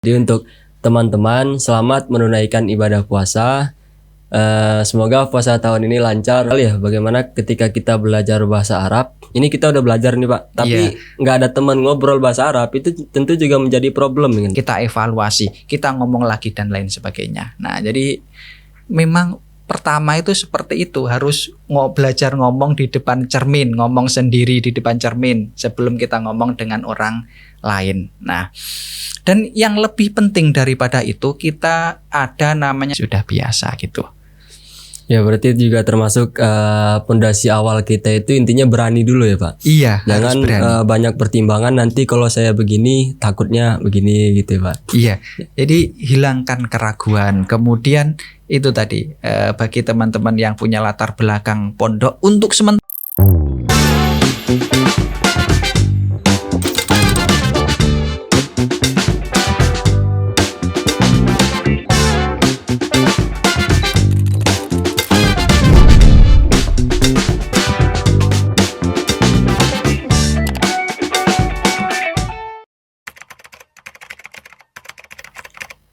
Jadi untuk teman-teman selamat menunaikan ibadah puasa. Semoga puasa tahun ini lancar ya. Bagaimana ketika kita belajar bahasa Arab? Ini kita udah belajar nih Pak, tapi nggak ada teman ngobrol bahasa Arab, itu tentu juga menjadi problem. Kita evaluasi, kita ngomong lagi dan lain sebagainya. Nah, jadi memang pertama itu seperti itu, harus belajar ngomong di depan cermin, ngomong sendiri di depan cermin sebelum kita ngomong dengan orang lain. Nah, dan yang lebih penting daripada itu, kita ada namanya sudah biasa gitu. Ya berarti juga termasuk pondasi awal kita itu intinya berani dulu ya Pak. Iya. Jangan banyak pertimbangan, nanti kalau saya begini takutnya begini gitu ya Pak. Iya. Jadi hilangkan keraguan. Kemudian itu tadi bagi teman-teman yang punya latar belakang pondok untuk sementara.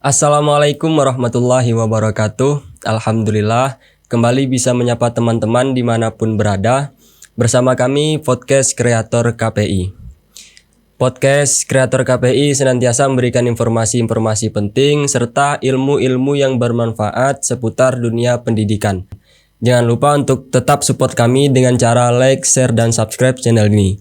Assalamualaikum warahmatullahi wabarakatuh. Alhamdulillah kembali bisa menyapa teman-teman dimanapun berada. Bersama kami Podcast Kreator KPI. Podcast Kreator KPI senantiasa memberikan informasi-informasi penting serta ilmu-ilmu yang bermanfaat seputar dunia pendidikan. Jangan lupa untuk tetap support kami dengan cara like, share, dan subscribe channel ini.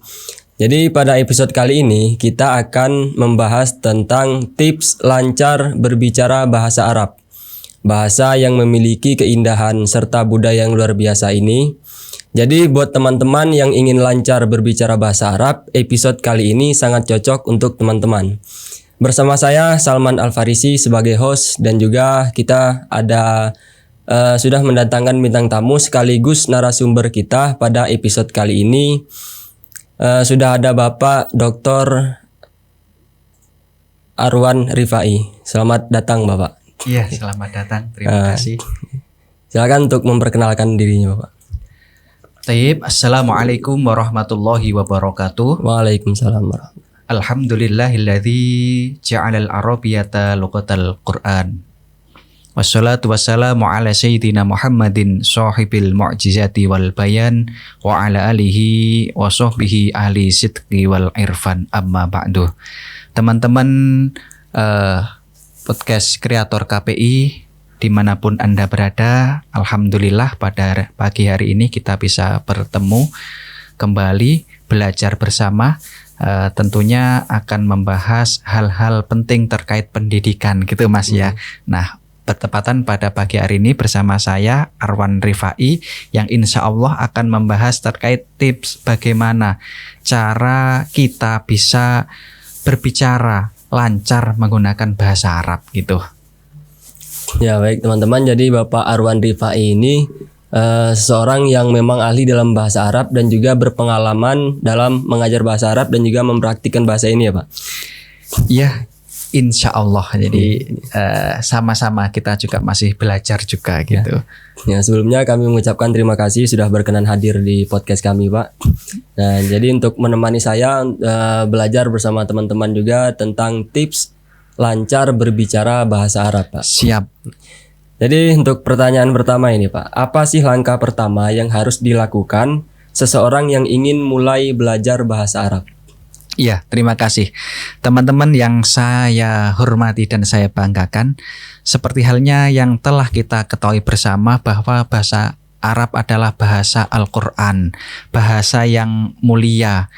Jadi pada episode kali ini kita akan membahas tentang tips lancar berbicara bahasa Arab. Bahasa yang memiliki keindahan serta budaya yang luar biasa ini. Jadi buat teman-teman yang ingin lancar berbicara bahasa Arab, episode kali ini sangat cocok untuk teman-teman. Bersama saya Salman Al-Farisi sebagai host, dan juga kita ada sudah mendatangkan bintang tamu sekaligus narasumber kita pada episode kali ini. Sudah ada Bapak Dr. Arwan Rifai. Selamat datang Bapak. Iya, selamat datang. Terima kasih. Silakan untuk memperkenalkan dirinya Bapak. Taib. Assalamualaikum warahmatullahi wabarakatuh. Waalaikumsalam warahmatullahi. Alhamdulillahilladzi ja'alal arabiyyata luqatal Qur'an. Wassalatu wassalamu ala sayyidina Muhammadin sahibil mu'jizati wal bayan wa ala alihi wa sahbihi ahli sidqi wal irfan, amma ba'du. Teman-teman podcast kreator KPI dimanapun Anda berada, alhamdulillah pada pagi hari ini kita bisa bertemu kembali belajar bersama. Tentunya akan membahas hal-hal penting terkait pendidikan gitu Mas ya. Nah, bertepatan pada pagi hari ini bersama saya Arwan Rifai yang insya Allah akan membahas terkait tips bagaimana cara kita bisa berbicara lancar menggunakan bahasa Arab gitu. Ya baik teman-teman, jadi Bapak Arwan Rifai ini seorang yang memang ahli dalam bahasa Arab dan juga berpengalaman dalam mengajar bahasa Arab dan juga mempraktikkan bahasa ini ya Pak? Iya. Insya Allah, jadi sama-sama kita juga masih belajar juga gitu. Ya, sebelumnya kami mengucapkan terima kasih sudah berkenan hadir di podcast kami Pak. Nah, jadi untuk menemani saya belajar bersama teman-teman juga tentang tips lancar berbicara bahasa Arab Pak. Siap. Jadi untuk pertanyaan pertama ini Pak, apa sih langkah pertama yang harus dilakukan seseorang yang ingin mulai belajar bahasa Arab? Iya, terima kasih. Teman-teman yang saya hormati dan saya banggakan, seperti halnya yang telah kita ketahui bersama bahwa bahasa Arab adalah bahasa Al-Quran, bahasa yang mulia.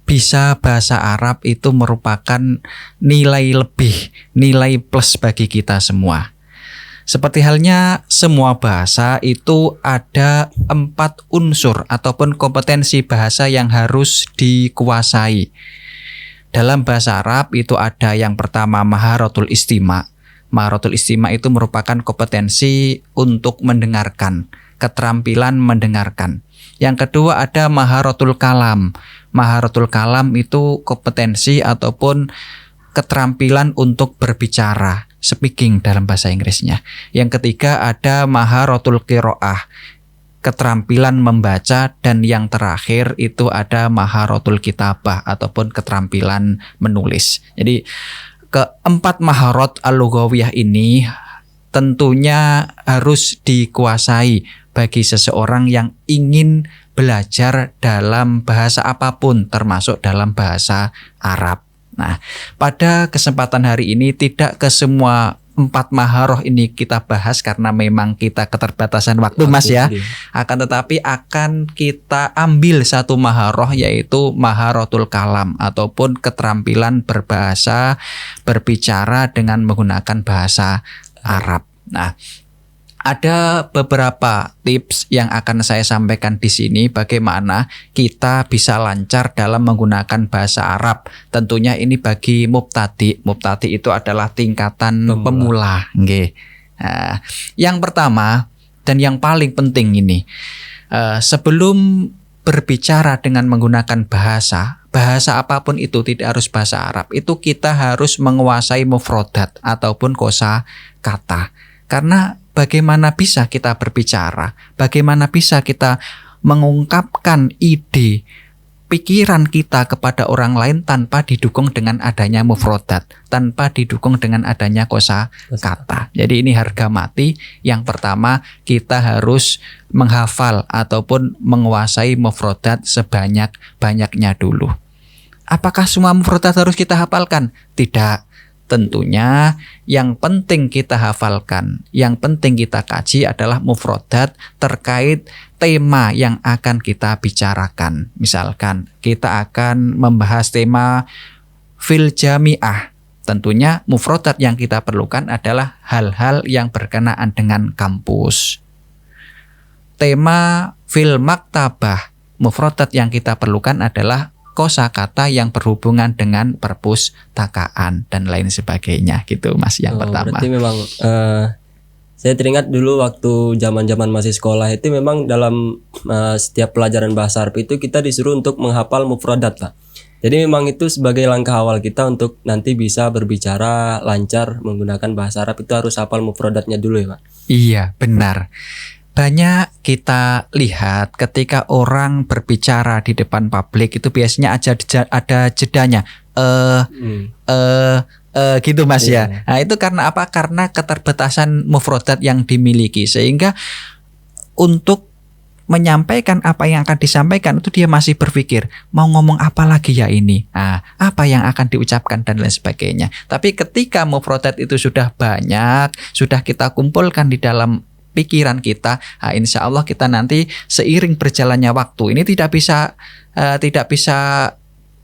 Bisa bahasa Arab itu merupakan nilai lebih, nilai plus bagi kita semua. Seperti halnya semua bahasa itu ada 4 unsur ataupun kompetensi bahasa yang harus dikuasai. Dalam bahasa Arab itu ada yang pertama maharatul istima'. Maharatul istima' itu merupakan kompetensi untuk mendengarkan, keterampilan mendengarkan. Yang kedua ada maharatul kalam. Maharatul kalam itu kompetensi ataupun keterampilan untuk berbicara, speaking dalam bahasa Inggrisnya. Yang ketiga ada maharatul qiraah, keterampilan membaca, dan yang terakhir itu ada maharatul kitabah ataupun keterampilan menulis. Jadi keempat maharot al-lughawiyah ini tentunya harus dikuasai bagi seseorang yang ingin belajar dalam bahasa apapun, termasuk dalam bahasa Arab. Nah, pada kesempatan hari ini tidak ke semua 4 maharoh ini kita bahas karena memang kita keterbatasan waktu, Mas ya. Akan tetapi akan kita ambil satu maharoh, yaitu maharotul kalam ataupun keterampilan berbahasa, berbicara dengan menggunakan bahasa Arab. Nah, ada beberapa tips yang akan saya sampaikan di sini bagaimana kita bisa lancar dalam menggunakan bahasa Arab. Tentunya ini bagi mubtadi. Mubtadi itu adalah tingkatan pemula. Nggih. Nah, yang pertama dan yang paling penting ini, sebelum berbicara dengan menggunakan bahasa apapun itu, tidak harus bahasa Arab, itu kita harus menguasai mufrodat ataupun kosa kata. Karena bagaimana bisa kita berbicara, bagaimana bisa kita mengungkapkan ide, pikiran kita kepada orang lain tanpa didukung dengan adanya mufrodat, tanpa didukung dengan adanya kosa kata. Jadi ini harga mati. Yang pertama, kita harus menghafal ataupun menguasai mufrodat sebanyak-banyaknya dulu. Apakah semua mufrodat harus kita hafalkan? Tidak. Tentunya yang penting kita hafalkan, yang penting kita kaji adalah mufrodat terkait tema yang akan kita bicarakan. Misalkan kita akan membahas tema fil jami'ah. Tentunya mufrodat yang kita perlukan adalah hal-hal yang berkenaan dengan kampus. Tema fil maktabah, mufrodat yang kita perlukan adalah kosakata yang berhubungan dengan perpustakaan dan lain sebagainya gitu, Mas, yang pertama. Berarti memang saya teringat dulu waktu zaman-zaman masih sekolah itu memang dalam setiap pelajaran bahasa Arab itu kita disuruh untuk menghafal mufradat, Pak. Jadi memang itu sebagai langkah awal kita untuk nanti bisa berbicara lancar menggunakan bahasa Arab, itu harus hafal mufradatnya dulu ya, Pak. Iya, benar. Banyak kita lihat ketika orang berbicara di depan publik itu biasanya ada jedanya. Gitu, Mas ya. Nah, itu karena apa? Karena keterbatasan mufrodat yang dimiliki, sehingga untuk menyampaikan apa yang akan disampaikan itu dia masih berpikir mau ngomong apa lagi ya ini, apa yang akan diucapkan dan lain sebagainya. Tapi ketika mufrodat itu sudah banyak, sudah kita kumpulkan di dalam pikiran kita, insya Allah kita nanti seiring berjalannya waktu ini tidak bisa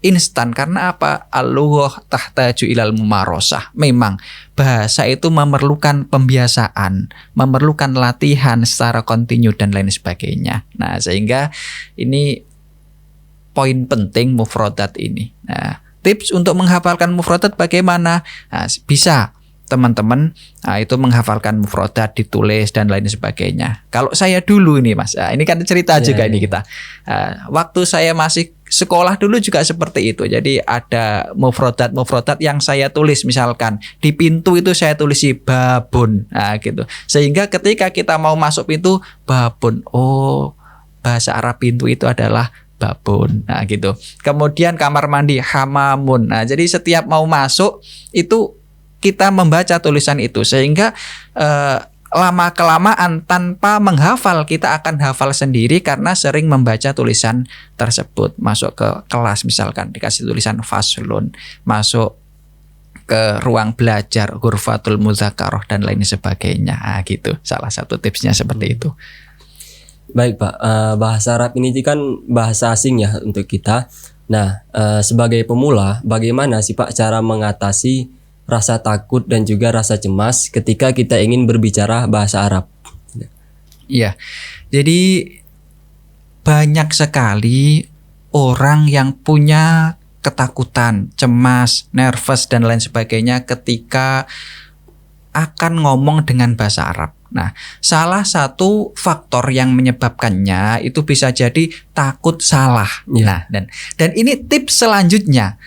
instan. Karena apa? Al-lughah tahtaju ilal mumarosah. Memang bahasa itu memerlukan pembiasaan, memerlukan latihan secara kontinu dan lain sebagainya. Nah, sehingga ini poin penting mufrodat ini. Nah, tips untuk menghafalkan mufrodat bagaimana? Nah, bisa teman-teman itu menghafalkan mufrodat, ditulis dan lain sebagainya. Kalau saya dulu ini, Mas, ini kan cerita juga ini kita. Waktu saya masih sekolah dulu juga seperti itu. Jadi ada mufrodat yang saya tulis, misalkan di pintu itu saya tulisi babun, gitu. Sehingga ketika kita mau masuk pintu, babun, bahasa Arab pintu itu adalah babun, gitu. Kemudian kamar mandi, hamamun. Jadi setiap mau masuk itu kita membaca tulisan itu, sehingga lama-kelamaan tanpa menghafal kita akan hafal sendiri karena sering membaca tulisan tersebut. Masuk ke kelas misalkan dikasih tulisan faslun, masuk ke ruang belajar ghurfatul mudzakarah dan lain sebagainya, gitu. Salah satu tipsnya seperti itu. Baik, Pak, bahasa Arab ini kan bahasa asing ya untuk kita. Nah, sebagai pemula, bagaimana sih, Pak, cara mengatasi rasa takut dan juga rasa cemas ketika kita ingin berbicara bahasa Arab? Iya, jadi banyak sekali orang yang punya ketakutan, cemas, nervous dan lain sebagainya ketika akan ngomong dengan bahasa Arab. Nah, salah satu faktor yang menyebabkannya itu bisa jadi takut salah. Nah, dan ini tips selanjutnya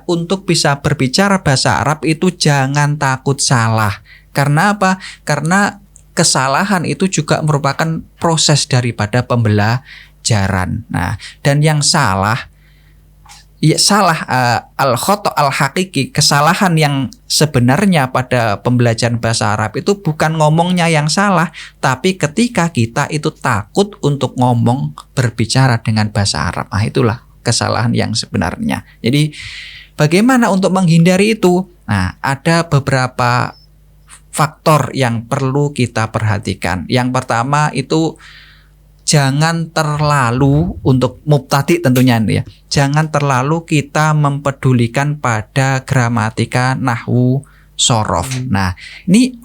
untuk bisa berbicara bahasa Arab itu jangan takut salah. Karena apa? Karena kesalahan itu juga merupakan proses daripada pembelajaran. Nah, dan yang salah ya salah, al-khoto al-hakiki, kesalahan yang sebenarnya pada pembelajaran bahasa Arab itu bukan ngomongnya yang salah, tapi ketika kita itu takut untuk ngomong berbicara dengan bahasa Arab. Nah, itulah kesalahan yang sebenarnya. Jadi bagaimana untuk menghindari itu? Nah, ada beberapa faktor yang perlu kita perhatikan. Yang pertama itu jangan terlalu, untuk mubtadi tentunya ya, jangan terlalu kita mempedulikan pada gramatika, nahwu, shorof. Nah, ini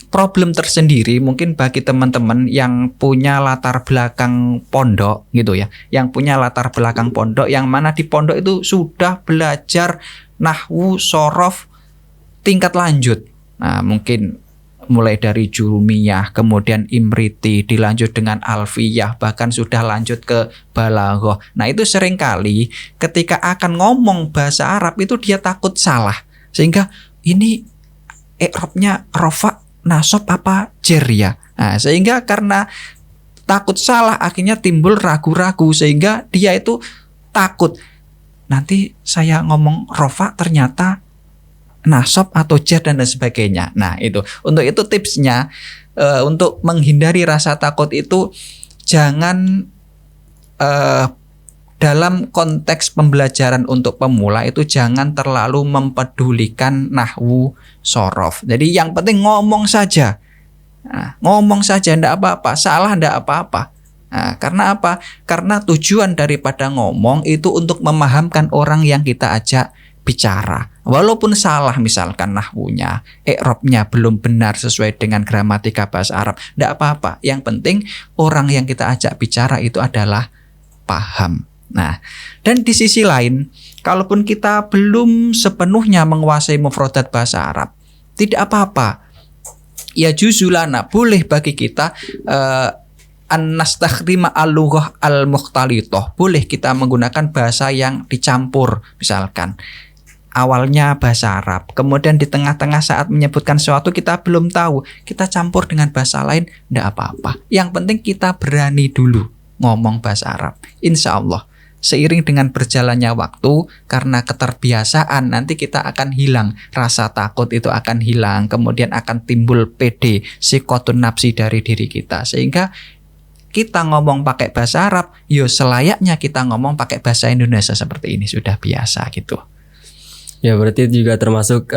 problem tersendiri mungkin bagi teman-teman yang punya latar belakang pondok gitu ya, yang punya latar belakang pondok, yang mana di pondok itu sudah belajar nahwu, shorof tingkat lanjut. Nah, mungkin mulai dari Jurumiyah, kemudian Imriti, dilanjut dengan Alfiyah, bahkan sudah lanjut ke Balaghah. Nah, itu seringkali ketika akan ngomong bahasa Arab itu dia takut salah. Sehingga ini i'rabnya rafa, nasab apa jer ya. Nah, sehingga karena takut salah akhirnya timbul ragu-ragu, sehingga dia itu takut nanti saya ngomong rafa ternyata nasab atau jar dan lain sebagainya. Nah, itu untuk itu tipsnya, untuk menghindari rasa takut itu jangan dalam konteks pembelajaran untuk pemula itu jangan terlalu mempedulikan nahwu, shorof. Jadi yang penting ngomong saja. Nah, ngomong saja, ndak apa-apa, salah ndak apa-apa. Nah, karena apa? Karena tujuan daripada ngomong itu untuk memahamkan orang yang kita ajak bicara. Walaupun salah misalkan nahwunya, i'rabnya belum benar sesuai dengan gramatika bahasa Arab, ndak apa-apa. Yang penting orang yang kita ajak bicara itu adalah paham. Nah, dan di sisi lain, kalaupun kita belum sepenuhnya menguasai mufradat bahasa Arab, tidak apa-apa. Ya juzulana, boleh bagi kita an-nastakhrima al-lughah al-mukhtalithah. Boleh kita menggunakan bahasa yang dicampur, misalkan awalnya bahasa Arab, kemudian di tengah-tengah saat menyebutkan sesuatu kita belum tahu, kita campur dengan bahasa lain, tidak apa-apa. Yang penting kita berani dulu ngomong bahasa Arab. Insya Allah seiring dengan berjalannya waktu, karena keterbiasaan nanti kita akan hilang, rasa takut itu akan hilang, kemudian akan timbul pede, sikotun nafsi dari diri kita, sehingga kita ngomong pakai bahasa Arab, yo selayaknya kita ngomong pakai bahasa Indonesia seperti ini, sudah biasa gitu. Ya, berarti juga termasuk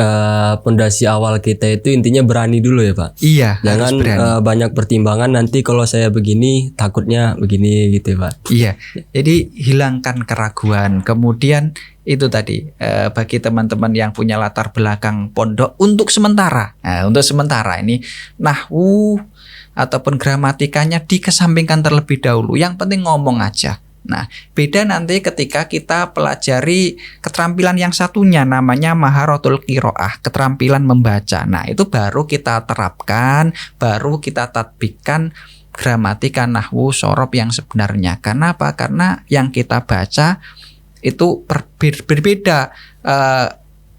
pondasi awal kita itu intinya berani dulu ya, Pak. Iya, jangan banyak pertimbangan, nanti kalau saya begini takutnya begini gitu ya, Pak. Iya. Jadi hilangkan keraguan. Kemudian itu tadi bagi teman-teman yang punya latar belakang pondok untuk sementara. Nah, untuk sementara ini nahwu ataupun gramatikanya dikesampingkan terlebih dahulu. Yang penting ngomong aja. Nah, beda nanti ketika kita pelajari keterampilan yang satunya, namanya maharatul qiraah, keterampilan membaca. Nah, itu baru kita terapkan, baru kita tatbikkan gramatika, nahwu, shorof yang sebenarnya. Karena apa? Karena yang kita baca itu berbeda.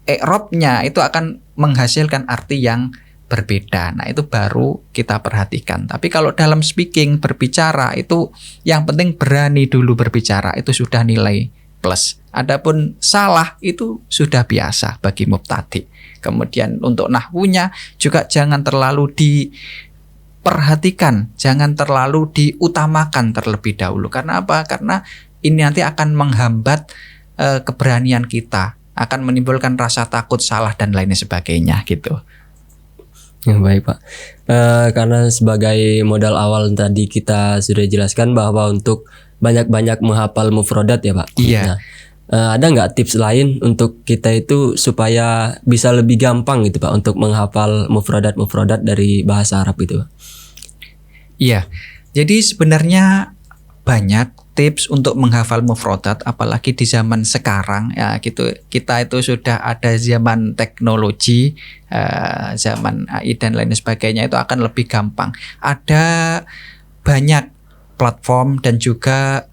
I'rabnya itu akan menghasilkan arti yang berbeda. Nah, itu baru kita perhatikan. Tapi kalau dalam speaking, berbicara itu yang penting berani dulu berbicara, itu sudah nilai plus. Adapun salah itu sudah biasa bagi mubtadi. Kemudian untuk nahwunya juga jangan terlalu diperhatikan, jangan terlalu diutamakan terlebih dahulu. Karena apa? Karena ini nanti akan menghambat keberanian kita, akan menimbulkan rasa takut, salah dan lain sebagainya gitu. Ya, baik Pak, karena sebagai modal awal tadi kita sudah jelaskan bahwa untuk banyak-banyak menghafal mufradat ya Pak. Iya. Nah, ada nggak tips lain untuk kita itu supaya bisa lebih gampang gitu Pak untuk menghafal mufradat dari bahasa Arab itu Pak? Iya, jadi sebenarnya banyak tips untuk menghafal mufradat, apalagi di zaman sekarang ya gitu. Kita itu sudah ada zaman teknologi, zaman AI dan lain sebagainya, itu akan lebih gampang. Ada banyak platform dan juga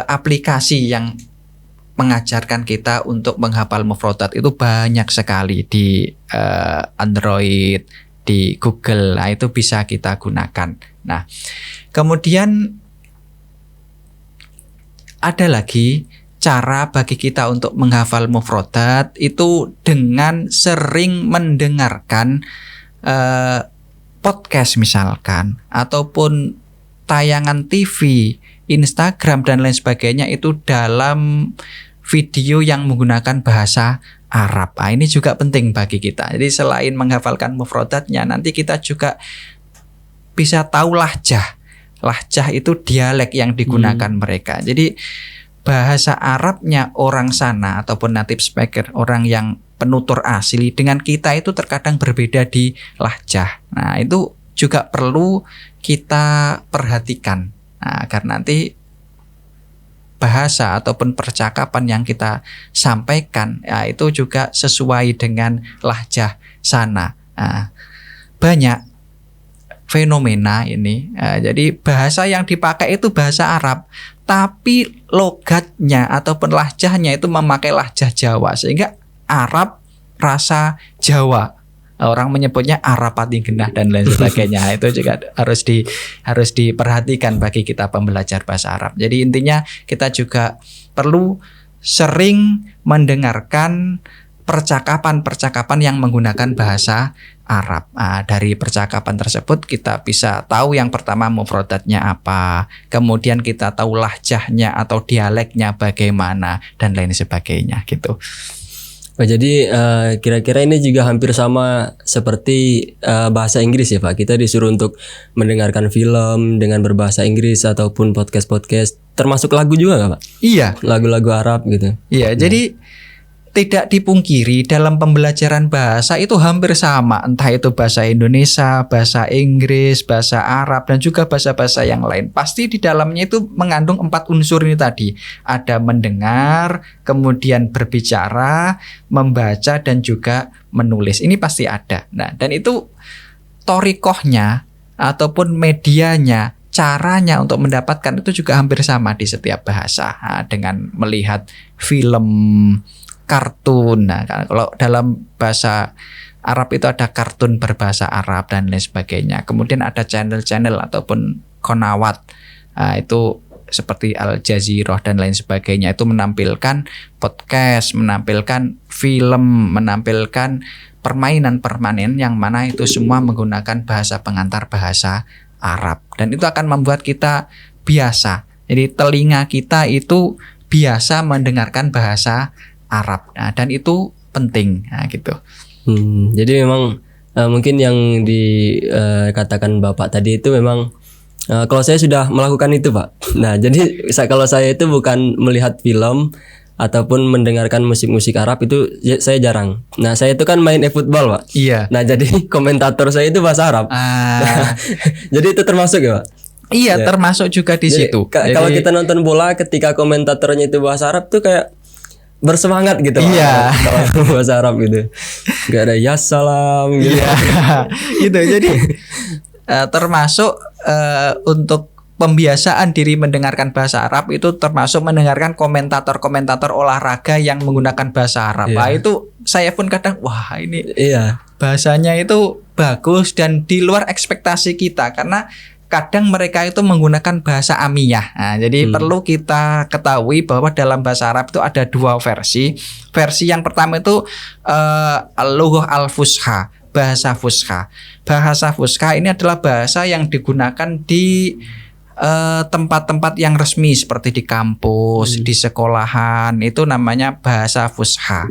aplikasi yang mengajarkan kita untuk menghafal mufradat, itu banyak sekali di Android, di Google. Nah, itu bisa kita gunakan. Nah, kemudian ada lagi cara bagi kita untuk menghafal mufradat itu dengan sering mendengarkan podcast misalkan, ataupun tayangan TV, Instagram dan lain sebagainya itu dalam video yang menggunakan bahasa Arab. Nah, ini juga penting bagi kita. Jadi selain menghafalkan mufradatnya, nanti kita juga bisa tahu lahjah. Lahjah itu dialek yang digunakan mereka. Jadi bahasa Arabnya orang sana ataupun native speaker, orang yang penutur asli dengan kita itu terkadang berbeda di lahjah. Nah, itu juga perlu kita perhatikan. Nah, agar nanti bahasa ataupun percakapan yang kita sampaikan ya, itu juga sesuai dengan lahjah sana. Nah, banyak fenomena ini. Jadi bahasa yang dipakai itu bahasa Arab, tapi logatnya ataupun lahjahnya itu memakai lahjah Jawa, sehingga Arab rasa Jawa. Orang menyebutnya Arab pati genah dan lain sebagainya. Itu juga harus diperhatikan bagi kita pembelajar bahasa Arab. Jadi intinya kita juga perlu sering mendengarkan percakapan-percakapan yang menggunakan bahasa Arab. Dari percakapan tersebut kita bisa tahu yang pertama mufradatnya apa, kemudian kita tahu lahjahnya atau dialeknya bagaimana dan lain sebagainya gitu. Jadi kira-kira ini juga hampir sama seperti bahasa Inggris ya Pak. Kita disuruh untuk mendengarkan film dengan berbahasa Inggris ataupun podcast-podcast, termasuk lagu juga nggak Pak? Iya. Lagu-lagu Arab gitu. Iya, jadi tidak dipungkiri dalam pembelajaran bahasa itu hampir sama, entah itu bahasa Indonesia, bahasa Inggris, bahasa Arab, dan juga bahasa-bahasa yang lain. Pasti di dalamnya itu mengandung 4 unsur ini tadi. Ada mendengar, kemudian berbicara, membaca, dan juga menulis. Ini pasti ada. Nah, dan itu thoriqohnya ataupun medianya, caranya untuk mendapatkan itu juga hampir sama di setiap bahasa. Dengan melihat film, kartun. Nah, kalau dalam bahasa Arab itu ada kartun berbahasa Arab dan lain sebagainya. Kemudian ada channel-channel ataupun qanawat. Itu seperti Al Jazeera dan lain sebagainya. Itu menampilkan podcast, menampilkan film, menampilkan permainan-permainan yang mana itu semua menggunakan bahasa pengantar bahasa Arab. Dan itu akan membuat kita biasa. Jadi telinga kita itu biasa mendengarkan bahasa Arab. Nah, dan itu penting gitu. Jadi memang mungkin yang dikatakan Bapak tadi itu memang kalau saya sudah melakukan itu Pak. Nah, jadi kalau saya itu bukan melihat film ataupun mendengarkan musik-musik Arab, itu saya jarang. Nah, saya itu kan main e-football Pak. Iya. Nah, jadi komentator saya itu bahasa Arab. Jadi itu termasuk ya Pak? Iya, ya. Termasuk juga di situ. Kalau kita nonton bola ketika komentatornya itu bahasa Arab tuh kayak bersemangat gitu. Iya. Kalau bahasa Arab gitu. Gak ada ya salam gitu. Iya. Gitu. Jadi termasuk untuk pembiasaan diri mendengarkan bahasa Arab itu termasuk mendengarkan komentator-komentator olahraga yang menggunakan bahasa Arab. Nah, itu saya pun kadang wah ini bahasanya itu bagus dan di luar ekspektasi kita, karena kadang mereka itu menggunakan bahasa amiyah. Nah, jadi perlu kita ketahui bahwa dalam bahasa Arab itu ada 2 versi. Versi yang pertama itu al-lughah al-fusha, bahasa fusha. Bahasa fusha ini adalah bahasa yang digunakan di tempat-tempat yang resmi seperti di kampus, di sekolahan, itu namanya bahasa fusha.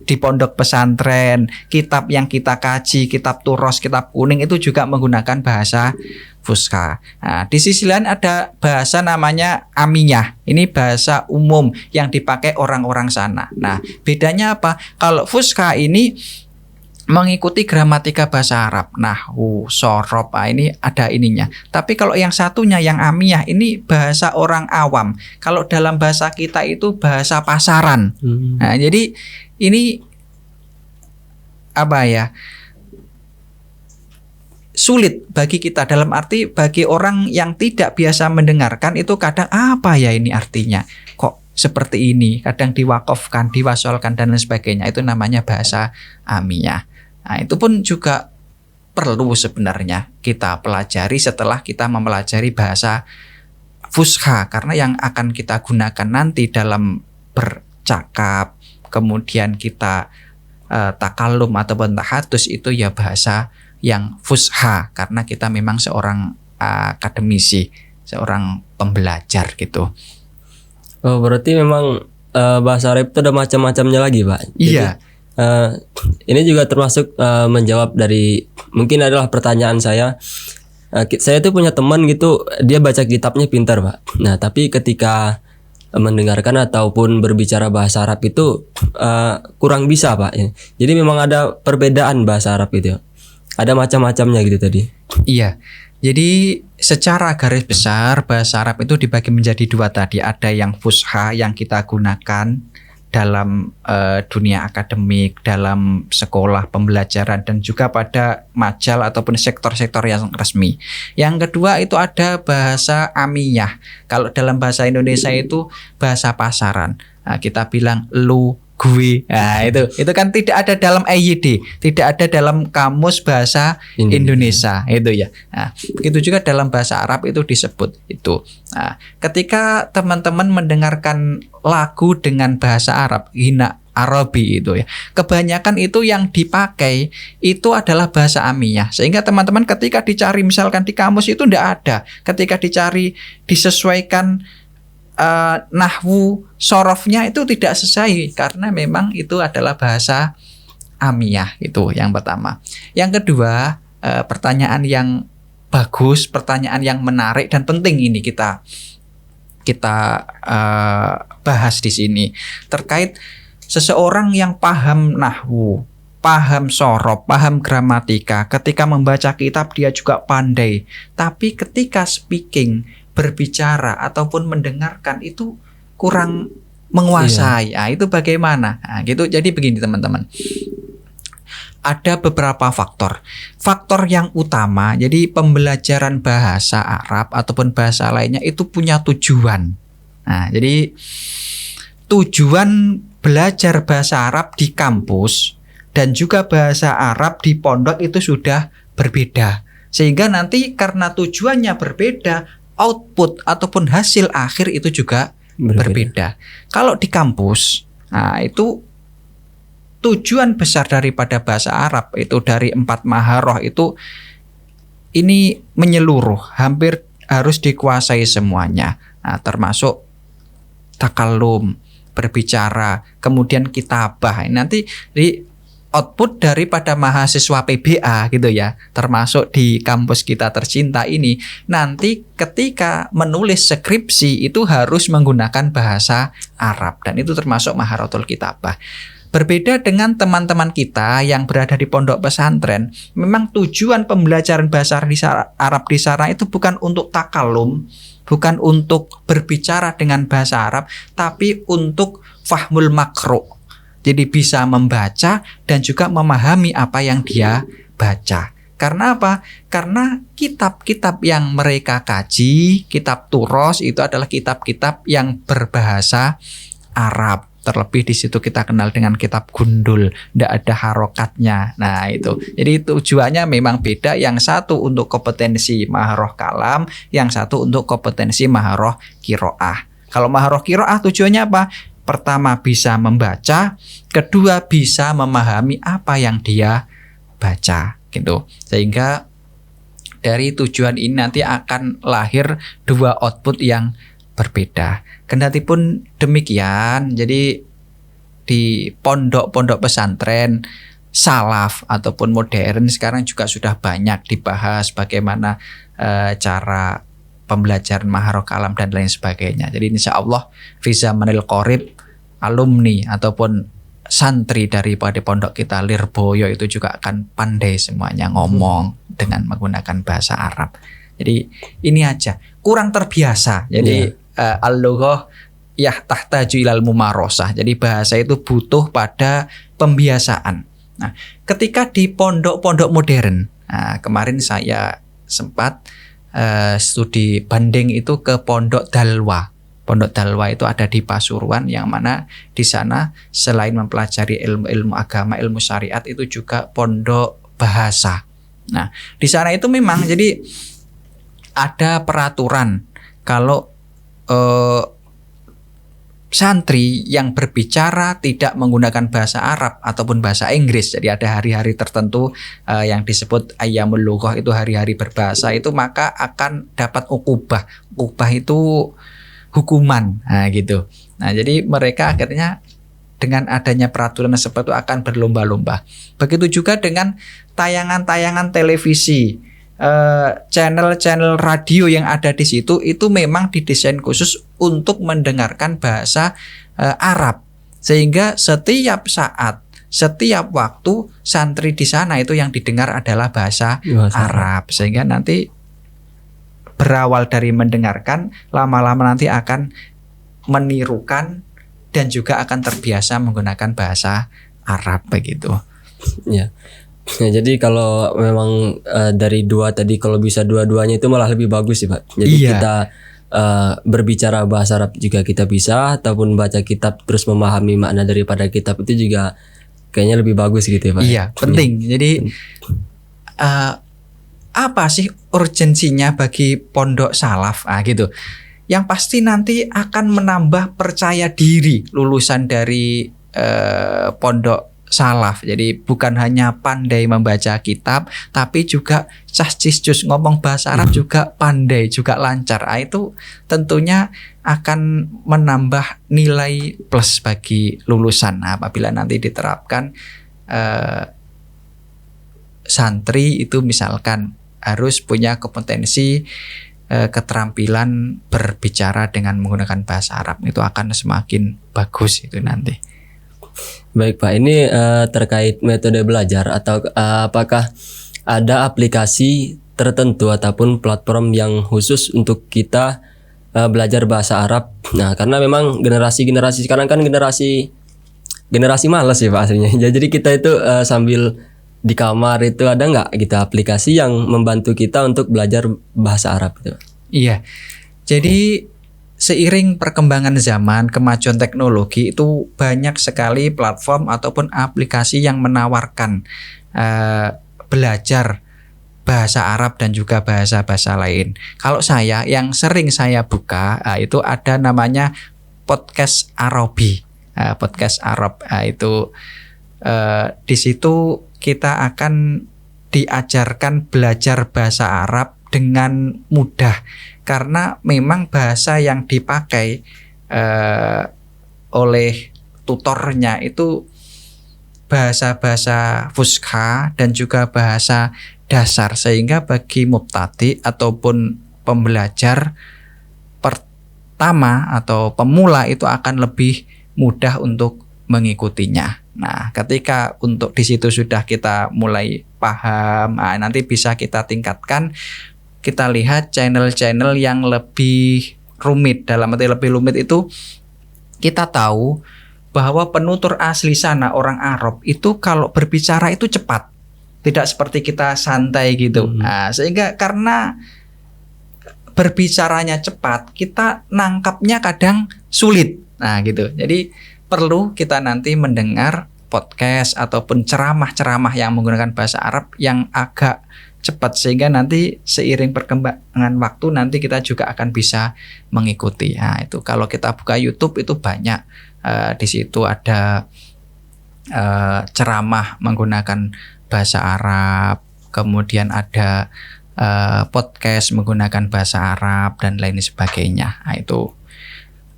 Di pondok pesantren, kitab yang kita kaji, kitab turos, kitab kuning itu juga menggunakan bahasa fusha. Nah, di sisi lain ada bahasa namanya amiyah. Ini bahasa umum yang dipakai orang-orang sana. Nah, bedanya apa? Kalau fusha ini mengikuti gramatika bahasa Arab, nahwu, shorob, ini ada ininya. Tapi kalau yang satunya, yang amiyah, ini bahasa orang awam. Kalau dalam bahasa kita itu bahasa pasaran. Nah, jadi ini apa ya? Sulit bagi kita, dalam arti bagi orang yang tidak biasa mendengarkan itu kadang apa ya ini artinya? Kok seperti ini? Kadang diwakofkan, diwasolkan dan lain sebagainya. Itu namanya bahasa amiyah. Nah, itu pun juga perlu sebenarnya kita pelajari setelah kita mempelajari bahasa fusha, karena yang akan kita gunakan nanti dalam bercakap, kemudian kita takalum ataupun tahadus itu ya bahasa yang fusha karena kita memang seorang akademisi, seorang pembelajar gitu. Oh, berarti memang bahasa Arab itu ada macam-macamnya lagi, Pak. Iya. Ini juga termasuk menjawab dari mungkin adalah pertanyaan saya. Saya tuh punya teman gitu, dia baca kitabnya pintar, Pak. Nah, tapi ketika mendengarkan ataupun berbicara bahasa Arab itu kurang bisa, Pak. Jadi memang ada perbedaan bahasa Arab itu. Ada macam-macamnya gitu tadi. Iya. Jadi secara garis besar bahasa Arab itu dibagi menjadi dua tadi. Ada yang fusha yang kita gunakan dalam dunia akademik, dalam sekolah pembelajaran dan juga pada majal ataupun sektor-sektor yang resmi. Yang kedua itu ada bahasa amiyah. Kalau dalam bahasa Indonesia itu bahasa pasaran. Nah, kita bilang lu, gue. Nah, itu kan tidak ada dalam EYD, tidak ada dalam kamus bahasa Indonesia itu ya. Nah, begitu juga dalam bahasa Arab itu disebut itu. Nah, ketika teman-teman mendengarkan lagu dengan bahasa Arab, hina Arabi itu ya, kebanyakan itu yang dipakai itu adalah bahasa amiyah. Sehingga teman-teman ketika dicari misalkan di kamus itu tidak ada. Ketika dicari disesuaikan nahwu sorofnya itu tidak sesuai karena memang itu adalah bahasa amiyah. Itu yang pertama. Yang kedua, pertanyaan yang bagus, pertanyaan yang menarik dan penting ini kita bahas di sini terkait seseorang yang paham nahwu, paham sorof, paham gramatika, ketika membaca kitab dia juga pandai, tapi ketika speaking, berbicara ataupun mendengarkan itu kurang menguasai. Nah, itu bagaimana? Nah, gitu. Jadi begini teman-teman. Ada beberapa faktor. Faktor yang utama, jadi pembelajaran bahasa Arab ataupun bahasa lainnya itu punya tujuan. Nah, jadi tujuan belajar bahasa Arab di kampus dan juga bahasa Arab di pondok itu sudah berbeda. Sehingga nanti karena tujuannya berbeda, output ataupun hasil akhir itu juga berbeda. Kalau di kampus, nah itu tujuan besar daripada bahasa Arab itu dari 4 maharoh itu ini menyeluruh, hampir harus dikuasai semuanya. Nah, termasuk takallum, berbicara, kemudian kitabah. Nanti di output daripada mahasiswa PBA gitu ya, termasuk di kampus kita tercinta ini, nanti ketika menulis skripsi itu harus menggunakan bahasa Arab dan itu termasuk maharatul kitabah. Berbeda dengan teman-teman kita yang berada di pondok pesantren, memang tujuan pembelajaran bahasa Arab di sana itu bukan untuk takalum, bukan untuk berbicara dengan bahasa Arab, tapi untuk fahmul makro. Jadi bisa membaca dan juga memahami apa yang dia baca. Karena apa? Karena kitab-kitab yang mereka kaji, kitab turos itu adalah kitab-kitab yang berbahasa Arab. Terlebih di situ kita kenal dengan kitab gundul, tidak ada harokatnya. Nah itu. Jadi tujuannya memang beda. Yang satu untuk kompetensi maharoh kalam, yang satu untuk kompetensi maharoh kiroah. Kalau maharoh kiroah tujuannya apa? Pertama bisa membaca, kedua bisa memahami apa yang dia baca gitu. Sehingga dari tujuan ini nanti akan lahir 2 output yang berbeda. Kendatipun demikian, jadi di pondok-pondok pesantren salaf ataupun modern sekarang juga sudah banyak dibahas bagaimana cara pembelajaran maharoh kalam dan lain sebagainya. Jadi insya Allah fi zamanil qorib alumni ataupun santri daripada pondok kita Lirboyo itu juga akan pandai semuanya ngomong dengan menggunakan bahasa Arab. Jadi ini aja kurang terbiasa. Jadi al-lughah yahtaju ilal mumarosah. Jadi bahasa itu butuh pada pembiasaan. Nah, ketika di pondok-pondok modern, nah, kemarin saya sempat studi banding itu ke Pondok Dalwa. Pondok Dalwa itu ada di Pasuruan yang mana di sana selain mempelajari ilmu agama, ilmu syariat itu juga pondok bahasa. Nah, di sana itu memang jadi ada peraturan kalau santri yang berbicara tidak menggunakan bahasa Arab ataupun bahasa Inggris, jadi ada hari-hari tertentu yang disebut ayyamul lughah, itu hari-hari berbahasa, itu maka akan dapat ukubah. Ukubah itu hukuman, gitu. Nah, jadi mereka akhirnya dengan adanya peraturan seperti itu akan berlomba-lomba. Begitu juga dengan tayangan-tayangan televisi, channel-channel radio yang ada di situ itu memang didesain khusus untuk mendengarkan bahasa Arab, sehingga setiap saat, setiap waktu santri di sana itu yang didengar adalah bahasa Arab, sehingga nanti berawal dari mendengarkan, lama-lama nanti akan menirukan dan juga akan terbiasa menggunakan bahasa Arab begitu. Ya. Ya, jadi kalau memang dari dua tadi, kalau bisa dua-duanya itu malah lebih bagus sih Pak. Jadi kita berbicara bahasa Arab juga kita bisa, ataupun baca kitab terus memahami makna daripada kitab itu juga kayaknya lebih bagus gitu ya Pak. Iya, penting. Jadi apa sih urgensinya bagi pondok salaf gitu. Yang pasti nanti akan menambah percaya diri lulusan dari pondok salaf. Jadi bukan hanya pandai membaca kitab, tapi juga cis ngomong bahasa Arab juga pandai, juga lancar. Itu tentunya akan menambah nilai plus bagi lulusan. Apabila nanti diterapkan, santri itu misalkan harus punya kompetensi keterampilan berbicara dengan menggunakan bahasa Arab, itu akan semakin bagus itu nanti. Baik Pak, ini terkait metode belajar, atau apakah ada aplikasi tertentu ataupun platform yang khusus untuk kita belajar bahasa Arab? Nah, karena memang generasi sekarang kan generasi malas ya Pak aslinya. Jadi kita itu sambil di kamar itu ada nggak gitu aplikasi yang membantu kita untuk belajar bahasa Arab gitu? Iya, jadi seiring perkembangan zaman, kemajuan teknologi, itu banyak sekali platform ataupun aplikasi yang menawarkan belajar bahasa Arab dan juga bahasa-bahasa lain. Kalau saya, yang sering saya buka itu ada namanya podcast Arabi, podcast Arab. Itu di situ kita akan diajarkan belajar bahasa Arab dengan mudah, karena memang bahasa yang dipakai oleh tutornya itu bahasa-bahasa fusha dan juga bahasa dasar, sehingga bagi mubtadi ataupun pembelajar pertama atau pemula itu akan lebih mudah untuk mengikutinya. Nah, ketika untuk di situ sudah kita mulai paham, nanti bisa kita tingkatkan. Kita lihat channel-channel yang lebih rumit. Dalam arti lebih rumit itu, kita tahu bahwa penutur asli sana, orang Arab, itu kalau berbicara itu cepat, tidak seperti kita santai gitu. Nah, sehingga karena berbicaranya cepat, kita nangkapnya kadang sulit. Nah gitu. Jadi perlu kita nanti mendengar podcast ataupun ceramah-ceramah yang menggunakan bahasa Arab yang agak cepat, sehingga nanti seiring perkembangan waktu nanti kita juga akan bisa mengikuti. Nah, itu kalau kita buka YouTube itu banyak, di situ ada ceramah menggunakan bahasa Arab, kemudian ada podcast menggunakan bahasa Arab dan lain sebagainya. Nah, itu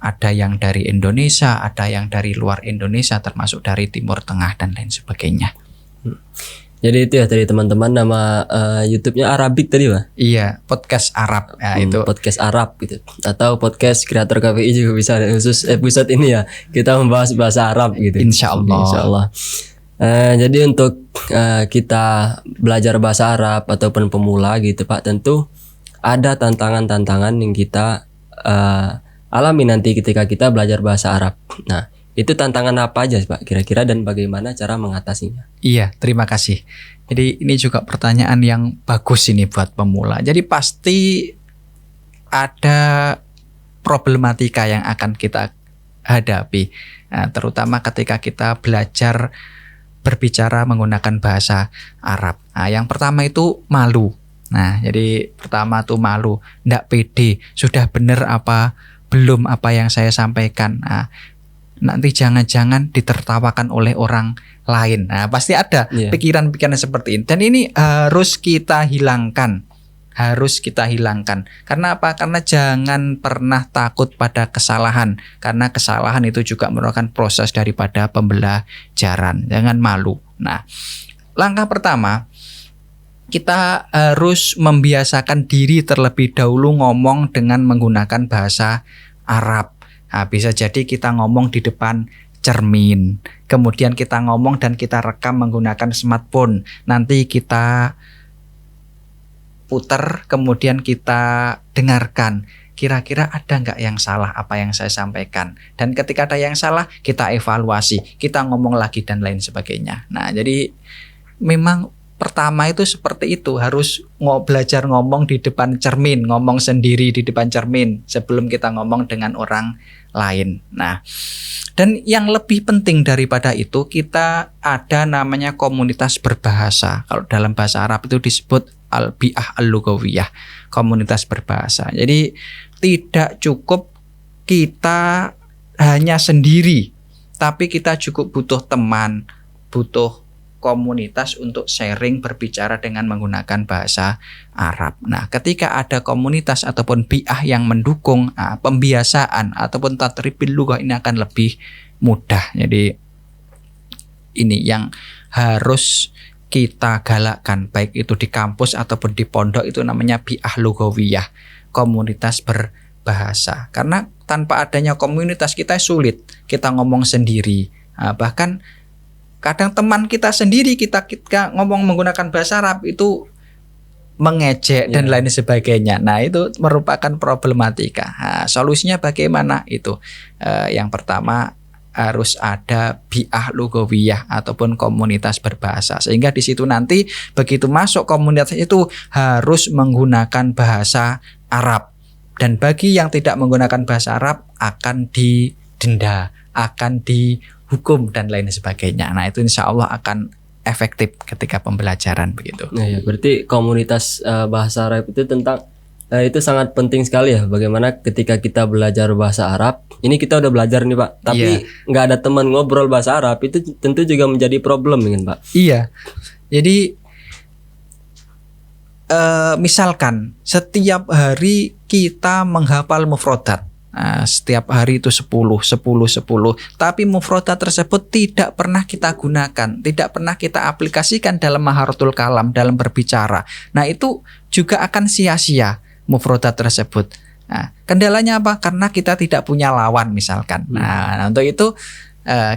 ada yang dari Indonesia, ada yang dari luar Indonesia, termasuk dari Timur Tengah dan lain sebagainya. Jadi itu ya tadi teman-teman, nama YouTube-nya Arabic tadi Pak? Iya, podcast Arab. Nah, itu podcast Arab gitu. Atau podcast kreator KPI juga bisa, khusus episode ini ya kita membahas bahasa Arab gitu. Insya Allah. Jadi untuk kita belajar bahasa Arab ataupun pemula gitu Pak, tentu ada tantangan-tantangan yang kita alami nanti ketika kita belajar bahasa Arab. Nah, itu tantangan apa aja Pak kira-kira, dan bagaimana cara mengatasinya? Iya, terima kasih. Jadi ini juga pertanyaan yang bagus ini buat pemula. Jadi pasti ada problematika yang akan kita hadapi, terutama ketika kita belajar berbicara menggunakan bahasa Arab. Nah, yang pertama itu malu. Nah, jadi pertama tuh malu, ndak pede, sudah bener apa belum apa yang saya sampaikan, nanti jangan-jangan ditertawakan oleh orang lain. Nah, pasti ada pikiran-pikiran seperti ini. Dan ini harus kita hilangkan. Karena apa? Karena jangan pernah takut pada kesalahan. Karena kesalahan itu juga merupakan proses daripada pembelajaran. Jangan malu. Nah, langkah pertama, kita harus membiasakan diri terlebih dahulu ngomong dengan menggunakan bahasa Arab. Nah, bisa jadi kita ngomong di depan cermin, kemudian kita ngomong dan kita rekam menggunakan smartphone. Nanti kita putar, kemudian kita dengarkan. Kira-kira ada nggak yang salah apa yang saya sampaikan? Dan ketika ada yang salah, kita evaluasi, kita ngomong lagi dan lain sebagainya. Nah, jadi memang pertama itu seperti itu, harus belajar ngomong di depan cermin, ngomong sendiri di depan cermin sebelum kita ngomong dengan orang lain. Nah, dan yang lebih penting daripada itu, kita ada namanya komunitas berbahasa. Kalau dalam bahasa Arab itu disebut al-bi'ah al-lugawiyah, komunitas berbahasa. Jadi tidak cukup kita hanya sendiri, tapi kita cukup butuh teman, butuh komunitas untuk sharing berbicara dengan menggunakan bahasa Arab. Nah, ketika ada komunitas ataupun bi'ah yang mendukung, pembiasaan ataupun tadribil lughah ini akan lebih mudah. Jadi ini yang harus kita galakkan, baik itu di kampus ataupun di pondok, itu namanya bi'ah lughawiyah, komunitas berbahasa. Karena tanpa adanya komunitas kita sulit, kita ngomong sendiri. Bahkan kadang teman kita sendiri kita ngomong menggunakan bahasa Arab itu mengejek dan lain sebagainya. Nah, itu merupakan problematika. Nah, solusinya bagaimana itu? Yang pertama harus ada bi'ah lughawiyah ataupun komunitas berbahasa, sehingga di situ nanti begitu masuk komunitas itu harus menggunakan bahasa Arab. Dan bagi yang tidak menggunakan bahasa Arab akan didenda, akan hukum dan lain sebagainya. Nah, itu insya Allah akan efektif ketika pembelajaran begitu. Nah, ya, berarti komunitas bahasa Arab itu itu sangat penting sekali ya. Bagaimana ketika kita belajar bahasa Arab, ini kita udah belajar nih Pak, tapi nggak ada teman ngobrol bahasa Arab, itu tentu juga menjadi problem kan Pak? Iya. Jadi misalkan setiap hari kita menghafal mufrodat. Nah, setiap hari itu 10, tapi mufrodat tersebut tidak pernah kita gunakan, tidak pernah kita aplikasikan dalam maharatul kalam, dalam berbicara. Nah, itu juga akan sia-sia mufrodat tersebut. Nah, kendalanya apa? Karena kita tidak punya lawan misalkan. Nah, untuk itu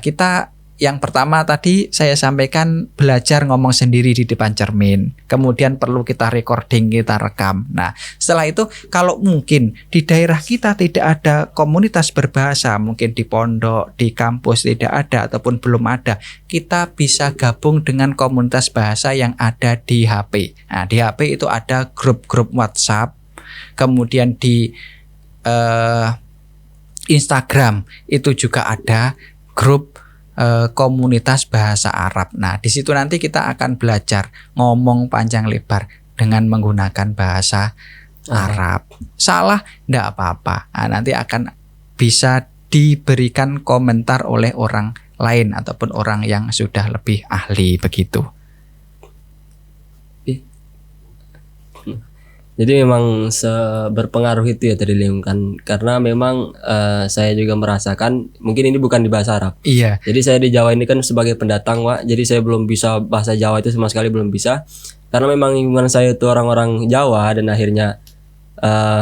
kita yang pertama tadi saya sampaikan, belajar ngomong sendiri di depan cermin. Kemudian perlu kita recording, kita rekam. Nah, setelah itu kalau mungkin di daerah kita tidak ada komunitas berbahasa, mungkin di pondok, di kampus tidak ada ataupun belum ada, kita bisa gabung dengan komunitas bahasa yang ada di HP. Nah, di HP itu ada grup-grup WhatsApp. Kemudian di Instagram itu juga ada grup komunitas bahasa Arab. Nah, di situ nanti kita akan belajar ngomong panjang lebar dengan menggunakan bahasa Arab. Salah enggak apa-apa. Nah, nanti akan bisa diberikan komentar oleh orang lain ataupun orang yang sudah lebih ahli begitu. Jadi memang berpengaruh itu ya tadi lingkungan, karena memang saya juga merasakan, mungkin ini bukan di bahasa Arab. Iya. Jadi saya di Jawa ini kan sebagai pendatang, Wak. Jadi saya belum bisa bahasa Jawa itu sama sekali belum bisa. Karena memang lingkungan saya itu orang-orang Jawa, dan akhirnya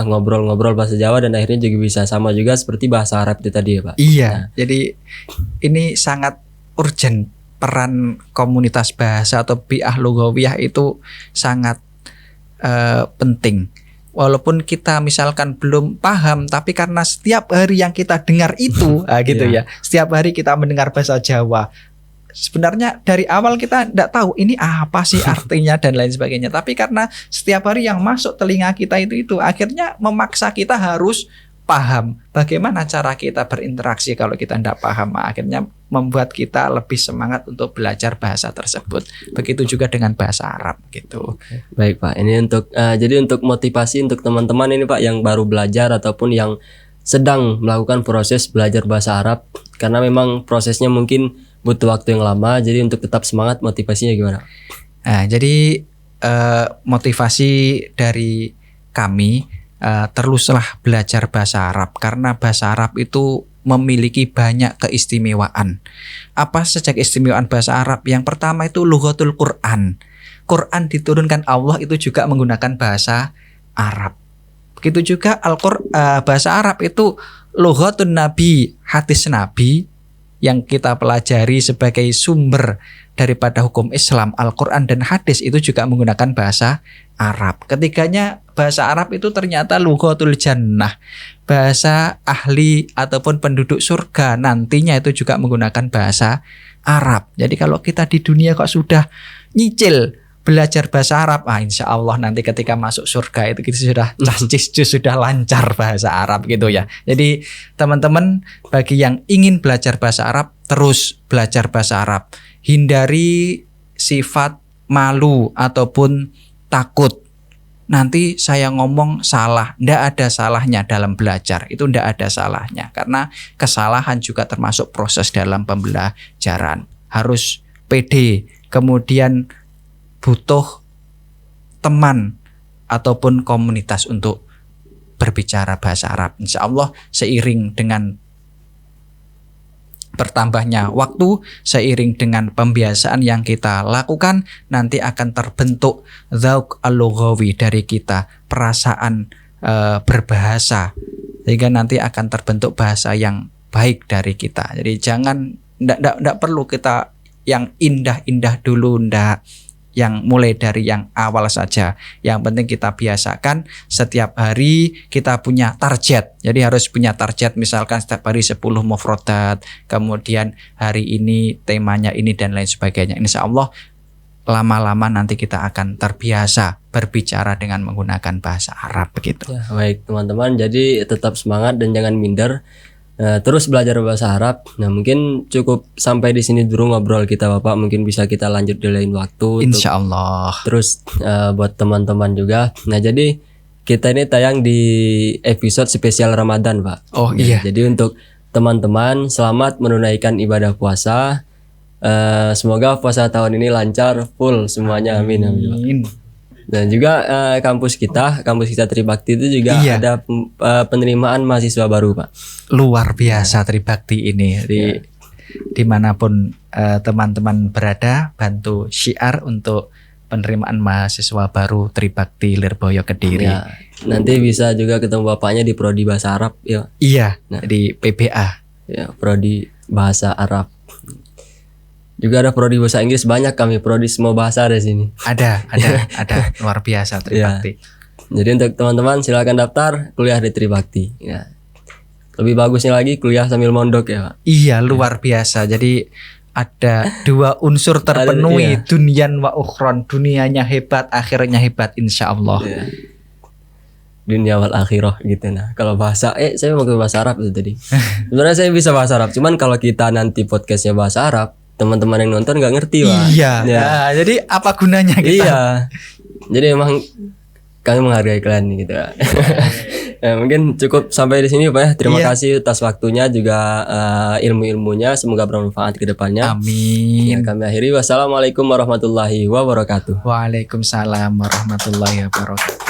ngobrol-ngobrol bahasa Jawa, dan akhirnya juga bisa sama juga seperti bahasa Arab itu tadi ya, Pak. Iya. Nah, jadi ini sangat urgent, peran komunitas bahasa atau bi'ah lughawiyah itu sangat penting. Walaupun kita misalkan belum paham, tapi karena setiap hari yang kita dengar itu gitu ya, setiap hari kita mendengar bahasa Jawa, sebenarnya dari awal kita tidak tahu ini apa sih artinya dan lain sebagainya, tapi karena setiap hari yang masuk telinga kita itu akhirnya memaksa kita harus paham bagaimana cara kita berinteraksi. Kalau kita tidak paham, akhirnya membuat kita lebih semangat untuk belajar bahasa tersebut. Begitu juga dengan bahasa Arab gitu. Baik Pak, ini untuk jadi untuk motivasi untuk teman-teman ini Pak yang baru belajar ataupun yang sedang melakukan proses belajar bahasa Arab karena memang prosesnya mungkin butuh waktu yang lama, jadi untuk tetap semangat motivasinya gimana? Nah, jadi motivasi dari kami teruslah belajar bahasa Arab karena bahasa Arab itu memiliki banyak keistimewaan. Apa saja keistimewaan bahasa Arab? Yang pertama itu lughatul Quran. Quran diturunkan Allah itu juga menggunakan bahasa Arab. Begitu juga bahasa Arab itu lughatun Nabi, hadis Nabi yang kita pelajari sebagai sumber daripada hukum Islam, Al-Quran dan hadis itu juga menggunakan bahasa Arab. Ketiganya bahasa Arab itu ternyata lughatul jannah, bahasa ahli ataupun penduduk surga nantinya itu juga menggunakan bahasa Arab. Jadi kalau kita di dunia kok sudah nyicil belajar bahasa Arab, insya Allah nanti ketika masuk surga itu kita sudah sudah lancar bahasa Arab gitu ya. Jadi teman-teman, bagi yang ingin belajar bahasa Arab, terus belajar bahasa Arab. Hindari sifat malu ataupun takut. Nanti saya ngomong salah, ndak ada salahnya dalam belajar. Itu ndak ada salahnya karena kesalahan juga termasuk proses dalam pembelajaran. Harus pede, kemudian butuh teman ataupun komunitas untuk berbicara bahasa Arab. Insya Allah seiring dengan bertambahnya waktu, seiring dengan pembiasaan yang kita lakukan, nanti akan terbentuk dzauq al-lughawi dari kita, perasaan berbahasa, sehingga nanti akan terbentuk bahasa yang baik dari kita. Jadi jangan, ndak perlu kita yang indah-indah dulu, ndak. Yang mulai dari yang awal saja. Yang penting kita biasakan setiap hari kita punya target. Jadi harus punya target, misalkan setiap hari 10 mufradat, kemudian hari ini temanya ini dan lain sebagainya. Insya Allah lama-lama nanti kita akan terbiasa berbicara dengan menggunakan bahasa Arab begitu. Ya, baik teman-teman, jadi tetap semangat dan jangan minder. Terus belajar bahasa Arab. Nah, mungkin cukup sampai di sini dulu ngobrol kita Bapak. Mungkin bisa kita lanjut di lain waktu. Insya Allah. Terus buat teman-teman juga. Nah, jadi kita ini tayang di episode spesial Ramadan, Pak. Oh ya, iya. Jadi untuk teman-teman selamat menunaikan ibadah puasa. Semoga puasa tahun ini lancar full semuanya. Amin. Amin. Dan juga kampus kita Tribakti itu juga ada penerimaan mahasiswa baru, Pak. Luar biasa Tribakti ini. Dimanapun teman-teman berada, bantu syiar untuk penerimaan mahasiswa baru Tribakti Lirboyo Kediri. Ya, nanti bisa juga ketemu bapaknya di prodi bahasa Arab ya. Iya, di PBA. Ya, prodi bahasa Arab. Juga ada prodi bahasa Inggris, banyak kami prodi semua bahasa ada sini. Ada luar biasa Tribakti. Ya. Jadi untuk teman-teman silakan daftar kuliah di Tribakti. Ya. Lebih bagusnya lagi kuliah sambil mondok ya, Pak. Iya, luar biasa. Jadi ada dua unsur terpenuhi, dunyan wa ukhron. Dunianya hebat, akhirnya hebat insya Allah. Ya. Dunia wal akhirah gitu. Nah, kalau bahasa saya mau ke bahasa Arab itu tadi. Sebenarnya saya bisa bahasa Arab, cuman kalau kita nanti podcastnya bahasa Arab, teman-teman yang nonton nggak ngerti, Pak. Iya. Ya. Nah, jadi apa gunanya kita? Iya. Jadi emang kami menghargai kalian gitu. Nah, mungkin cukup sampai di sini, Pak ya. Terima kasih atas waktunya juga ilmu-ilmunya, semoga bermanfaat ke depannya. Amin. Ya, kami akhiri. Wassalamualaikum warahmatullahi wabarakatuh. Waalaikumsalam warahmatullahi wabarakatuh.